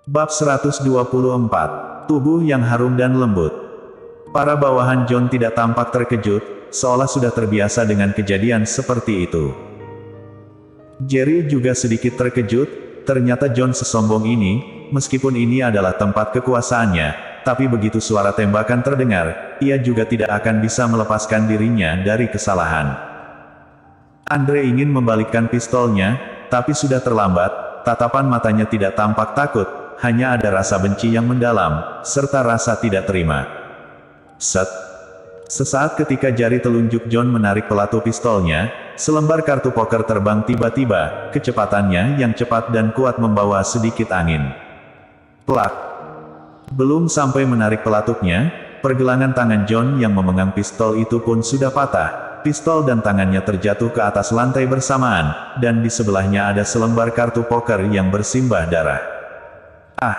Bab 124. Tubuh yang harum dan lembut. Para bawahan John tidak tampak terkejut, seolah sudah terbiasa dengan kejadian seperti itu. Jerry juga sedikit terkejut, ternyata John sesombong ini, meskipun ini adalah tempat kekuasaannya, tapi begitu suara tembakan terdengar, ia juga tidak akan bisa melepaskan dirinya dari kesalahan. Andre ingin membalikkan pistolnya, tapi sudah terlambat, tatapan matanya tidak tampak takut, hanya ada rasa benci yang mendalam, serta rasa tidak terima. Set. Sesaat ketika jari telunjuk John menarik pelatu pistolnya, selembar kartu poker terbang tiba-tiba, kecepatannya yang cepat dan kuat membawa sedikit angin. Plak. Belum sampai menarik pelatuknya, pergelangan tangan John yang memegang pistol itu pun sudah patah. Pistol dan tangannya terjatuh ke atas lantai bersamaan, dan di sebelahnya ada selembar kartu poker yang bersimbah darah. Ah!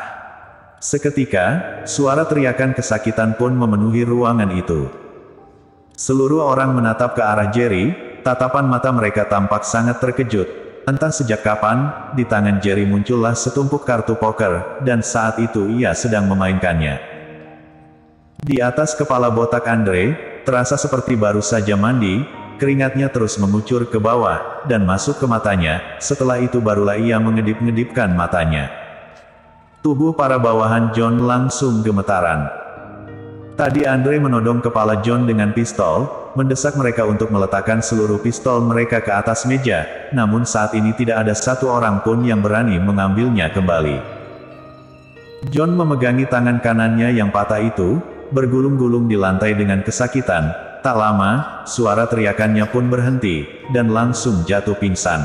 Seketika, suara teriakan kesakitan pun memenuhi ruangan itu. Seluruh orang menatap ke arah Jerry, tatapan mata mereka tampak sangat terkejut. Entah sejak kapan, di tangan Jerry muncullah setumpuk kartu poker, dan saat itu ia sedang memainkannya. Di atas kepala botak Andre, terasa seperti baru saja mandi, keringatnya terus mengucur ke bawah, dan masuk ke matanya, setelah itu barulah ia mengedip-ngedipkan matanya. Tubuh para bawahan John langsung gemetaran. Tadi Andre menodong kepala John dengan pistol, mendesak mereka untuk meletakkan seluruh pistol mereka ke atas meja, namun saat ini tidak ada satu orang pun yang berani mengambilnya kembali. John memegangi tangan kanannya yang patah itu, bergulung-gulung di lantai dengan kesakitan. Tak lama, suara teriakannya pun berhenti, dan langsung jatuh pingsan.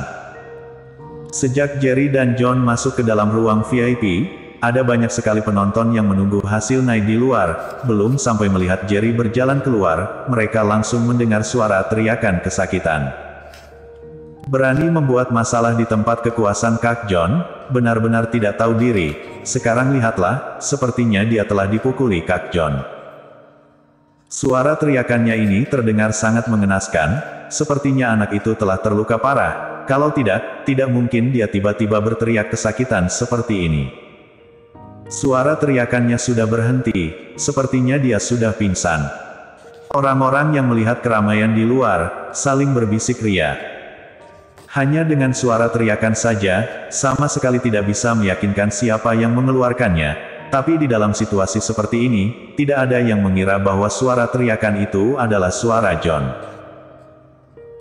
Sejak Jerry dan John masuk ke dalam ruang VIP, ada banyak sekali penonton yang menunggu hasil naik di luar. Belum sampai melihat Jerry berjalan keluar, mereka langsung mendengar suara teriakan kesakitan. Berani membuat masalah di tempat kekuasaan Kak John, benar-benar tidak tahu diri. Sekarang lihatlah, sepertinya dia telah dipukuli Kak John. Suara teriakannya ini terdengar sangat mengenaskan, sepertinya anak itu telah terluka parah. Kalau tidak, tidak mungkin dia tiba-tiba berteriak kesakitan seperti ini. Suara teriakannya sudah berhenti, sepertinya dia sudah pingsan. Orang-orang yang melihat keramaian di luar, saling berbisik ria. Hanya dengan suara teriakan saja, sama sekali tidak bisa meyakinkan siapa yang mengeluarkannya. Tapi di dalam situasi seperti ini, tidak ada yang mengira bahwa suara teriakan itu adalah suara John.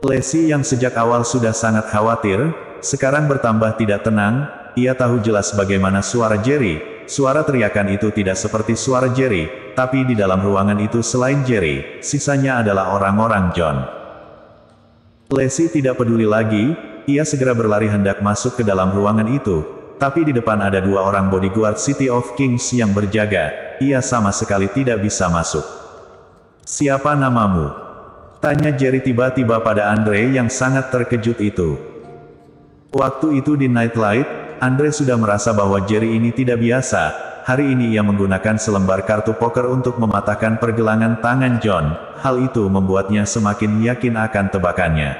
Lacey yang sejak awal sudah sangat khawatir, sekarang bertambah tidak tenang. Ia tahu jelas bagaimana suara Jerry. Suara teriakan itu tidak seperti suara Jerry, tapi di dalam ruangan itu selain Jerry, sisanya adalah orang-orang John. Lacey tidak peduli lagi, ia segera berlari hendak masuk ke dalam ruangan itu, tapi di depan ada dua orang bodyguard City of Kings yang berjaga, ia sama sekali tidak bisa masuk. "Siapa namamu?" tanya Jerry tiba-tiba pada Andre yang sangat terkejut itu. Waktu itu di Nightlight, Andre sudah merasa bahwa Jerry ini tidak biasa. Hari ini ia menggunakan selembar kartu poker untuk mematahkan pergelangan tangan John. Hal itu membuatnya semakin yakin akan tebakannya.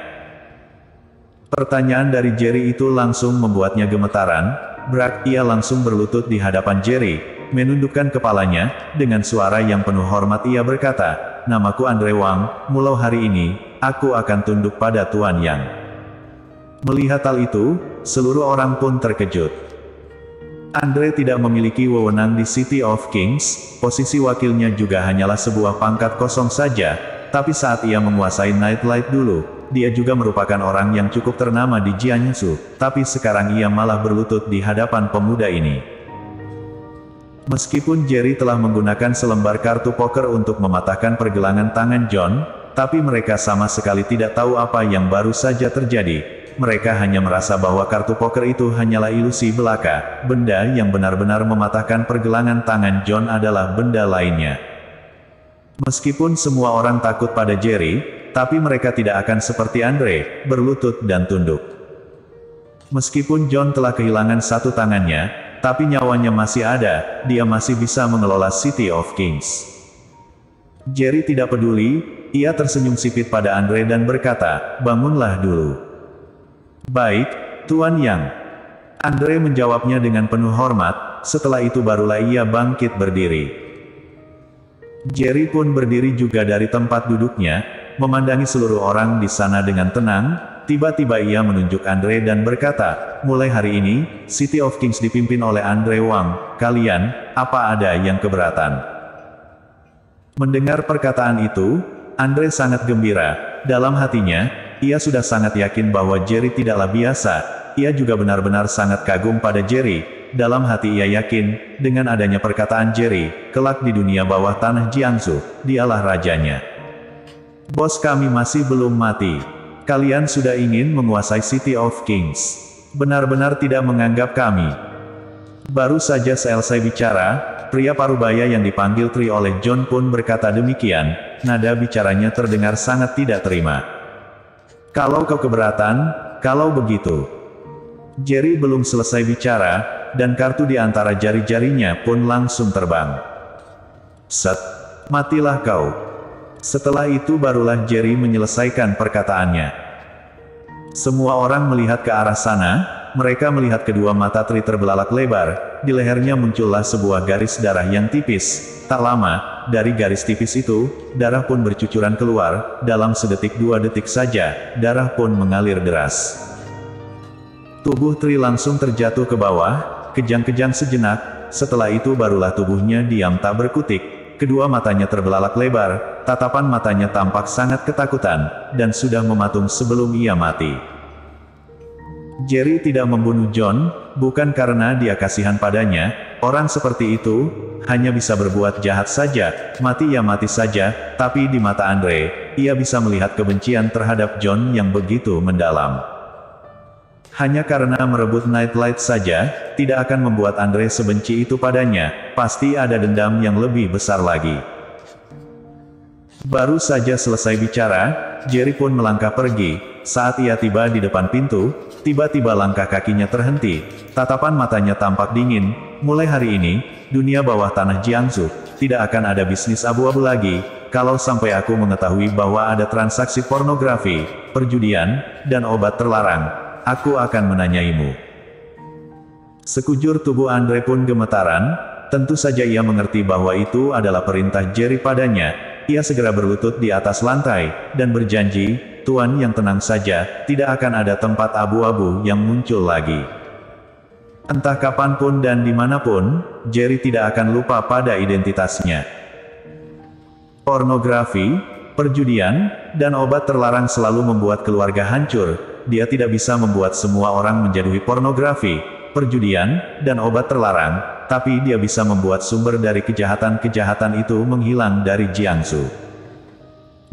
Pertanyaan dari Jerry itu langsung membuatnya gemetaran. Brak, ia langsung berlutut di hadapan Jerry, menundukkan kepalanya. Dengan suara yang penuh hormat ia berkata, "Namaku Andre Wang, mulai hari ini, aku akan tunduk pada Tuan Yang." Melihat hal itu, seluruh orang pun terkejut. Andre tidak memiliki wewenang di City of Kings, posisi wakilnya juga hanyalah sebuah pangkat kosong saja, tapi saat ia menguasai Nightlight dulu, dia juga merupakan orang yang cukup ternama di Jiangsu, tapi sekarang ia malah berlutut di hadapan pemuda ini. Meskipun Jerry telah menggunakan selembar kartu poker untuk mematahkan pergelangan tangan John, tapi mereka sama sekali tidak tahu apa yang baru saja terjadi. Mereka hanya merasa bahwa kartu poker itu hanyalah ilusi belaka. Benda yang benar-benar mematahkan pergelangan tangan John adalah benda lainnya. Meskipun semua orang takut pada Jerry, tapi mereka tidak akan seperti Andre, berlutut dan tunduk. Meskipun John telah kehilangan satu tangannya, tapi nyawanya masih ada, dia masih bisa mengelola City of Kings. Jerry tidak peduli, ia tersenyum sipit pada Andre dan berkata, "Bangunlah dulu." "Baik, Tuan Yang." Andre menjawabnya dengan penuh hormat, setelah itu barulah ia bangkit berdiri. Jerry pun berdiri juga dari tempat duduknya, memandangi seluruh orang di sana dengan tenang. Tiba-tiba ia menunjuk Andre dan berkata, mulai hari ini, City of Kings dipimpin oleh Andre Wang. Kalian, apa ada yang keberatan? Mendengar perkataan itu, Andre sangat gembira. Dalam hatinya, ia sudah sangat yakin bahwa Jerry tidaklah biasa. Ia juga benar-benar sangat kagum pada Jerry. Dalam hati ia yakin, dengan adanya perkataan Jerry, kelak di dunia bawah tanah Jiangsu, dialah rajanya. Bos kami masih belum mati. Kalian sudah ingin menguasai City of Kings. Benar-benar tidak menganggap kami. Baru saja selesai bicara, pria parubaya yang dipanggil Tri oleh John pun berkata demikian. Nada bicaranya terdengar sangat tidak terima. Kalau kau keberatan, kalau begitu. Jerry belum selesai bicara, dan kartu di antara jari-jarinya pun langsung terbang. Set, matilah kau. Setelah itu barulah Jerry menyelesaikan perkataannya. Semua orang melihat ke arah sana, mereka melihat kedua mata Tri terbelalak lebar, di lehernya muncullah sebuah garis darah yang tipis. Tak lama, dari garis tipis itu, darah pun bercucuran keluar, dalam sedetik 2 detik saja, darah pun mengalir deras. Tubuh Tri langsung terjatuh ke bawah, kejang-kejang sejenak, setelah itu barulah tubuhnya diam tak berkutik. Kedua matanya terbelalak lebar, tatapan matanya tampak sangat ketakutan, dan sudah mematung sebelum ia mati. Jerry tidak membunuh John, bukan karena dia kasihan padanya, orang seperti itu, hanya bisa berbuat jahat saja, mati ya mati saja, tapi di mata Andre, ia bisa melihat kebencian terhadap John yang begitu mendalam. Hanya karena merebut Nightlight saja, tidak akan membuat Andre sebenci itu padanya, pasti ada dendam yang lebih besar lagi. Baru saja selesai bicara, Jerry pun melangkah pergi. Saat ia tiba di depan pintu, tiba-tiba langkah kakinya terhenti, tatapan matanya tampak dingin. Mulai hari ini, dunia bawah tanah Jiangsu, tidak akan ada bisnis abu-abu lagi. Kalau sampai aku mengetahui bahwa ada transaksi pornografi, perjudian, dan obat terlarang, aku akan menanyaimu. Sekujur tubuh Andre pun gemetaran, tentu saja ia mengerti bahwa itu adalah perintah Jerry padanya. Ia segera berlutut di atas lantai, dan berjanji, Tuan yang tenang saja, tidak akan ada tempat abu-abu yang muncul lagi. Entah kapanpun dan dimanapun, Jerry tidak akan lupa pada identitasnya. Pornografi, perjudian, dan obat terlarang selalu membuat keluarga hancur. Dia tidak bisa membuat semua orang menjauhi pornografi, perjudian, dan obat terlarang, tapi dia bisa membuat sumber dari kejahatan-kejahatan itu menghilang dari Jiangsu.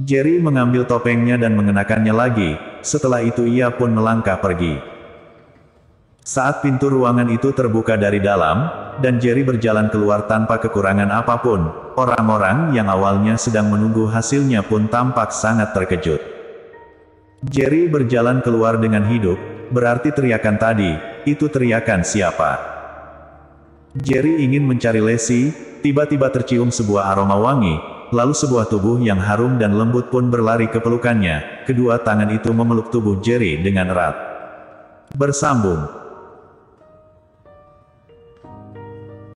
Jerry mengambil topengnya dan mengenakannya lagi, setelah itu ia pun melangkah pergi. Saat pintu ruangan itu terbuka dari dalam, dan Jerry berjalan keluar tanpa kekurangan apapun, orang-orang yang awalnya sedang menunggu hasilnya pun tampak sangat terkejut. Jerry berjalan keluar dengan hidup, berarti teriakan tadi, itu teriakan siapa? Jerry ingin mencari Lacey, tiba-tiba tercium sebuah aroma wangi, lalu sebuah tubuh yang harum dan lembut pun berlari ke pelukannya, kedua tangan itu memeluk tubuh Jerry dengan erat. Bersambung.